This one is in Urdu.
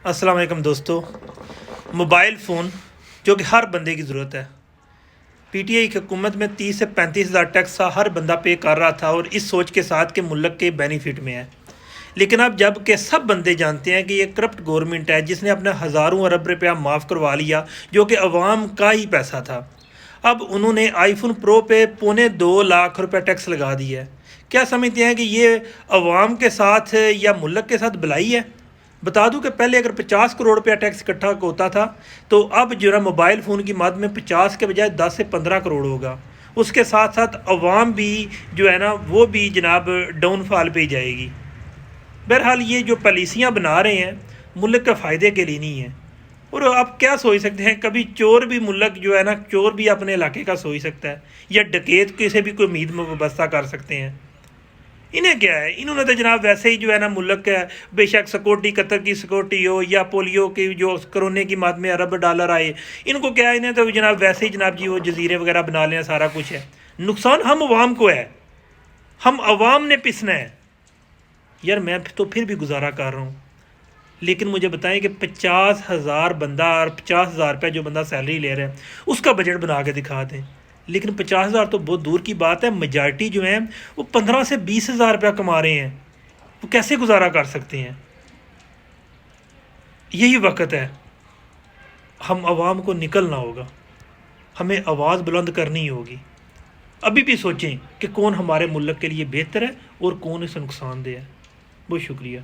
السلام علیکم دوستو، موبائل فون جو کہ ہر بندے کی ضرورت ہے۔ پی ٹی آئی کی حکومت میں 30 سے 35 ہزار ٹیکس ہر بندہ پے کر رہا تھا اور اس سوچ کے ساتھ کہ ملک کے بینیفٹ میں ہے، لیکن اب جب کہ سب بندے جانتے ہیں کہ یہ کرپٹ گورنمنٹ ہے جس نے اپنے ہزاروں ارب روپیہ معاف کروا لیا جو کہ عوام کا ہی پیسہ تھا، اب انہوں نے آئی فون پرو پہ 2.25 روپے ٹیکس لگا دیا ہے۔ کیا سمجھتے ہیں کہ یہ عوام کے ساتھ یا ملک کے ساتھ بھلائی ہے؟ بتا دوں کہ پہلے اگر 50 کروڑ روپیہ ٹیکس اکٹھا ہوتا تھا تو اب جو ہے موبائل فون کی مد میں 50 کے بجائے 10 سے 15 کروڑ ہوگا۔ اس کے ساتھ ساتھ عوام بھی جو ہے نا وہ بھی جناب ڈاؤن فال پہ ہی جائے گی۔ بہرحال یہ جو پالیسیاں بنا رہے ہیں ملک کے فائدے کے لیے نہیں ہیں، اور آپ کیا سوچ سکتے ہیں، کبھی چور بھی ملک جو ہے نا چور بھی اپنے علاقے کا سوچ سکتا ہے، یا ڈکیت کسی بھی کوئی امید میں وابستہ کر سکتے ہیں۔ انہیں کیا ہے، انہوں نے تو جناب ویسے ہی جو ہے نا ملک کا بے شک سیکورٹی، قطر کی سیکورٹی ہو یا پولیو کی جو کرونے کی مد میں ارب ڈالر آئے، ان کو کیا ہے، انہیں تو جناب ویسے ہی جناب جی وہ جزیرے وغیرہ بنا لیں، سارا کچھ ہے۔ نقصان ہم عوام کو ہے، ہم عوام نے پسنا ہے۔ یار میں تو پھر بھی گزارا کر رہا ہوں، لیکن مجھے بتائیں کہ 50,000 بندہ اور 50,000 روپے جو بندہ سیلری لے رہا ہے اس کا بجٹ بنا کے دکھا دیں، لیکن 50,000 تو بہت دور کی بات ہے۔ میجارٹی جو ہیں وہ 15 سے 20,000 روپیہ کما رہے ہیں، وہ کیسے گزارا کر سکتے ہیں؟ یہی وقت ہے، ہم عوام کو نکلنا ہوگا، ہمیں آواز بلند کرنی ہوگی۔ ابھی بھی سوچیں کہ کون ہمارے ملک کے لیے بہتر ہے اور کون اسے نقصان دہ ہے۔ بہت شکریہ۔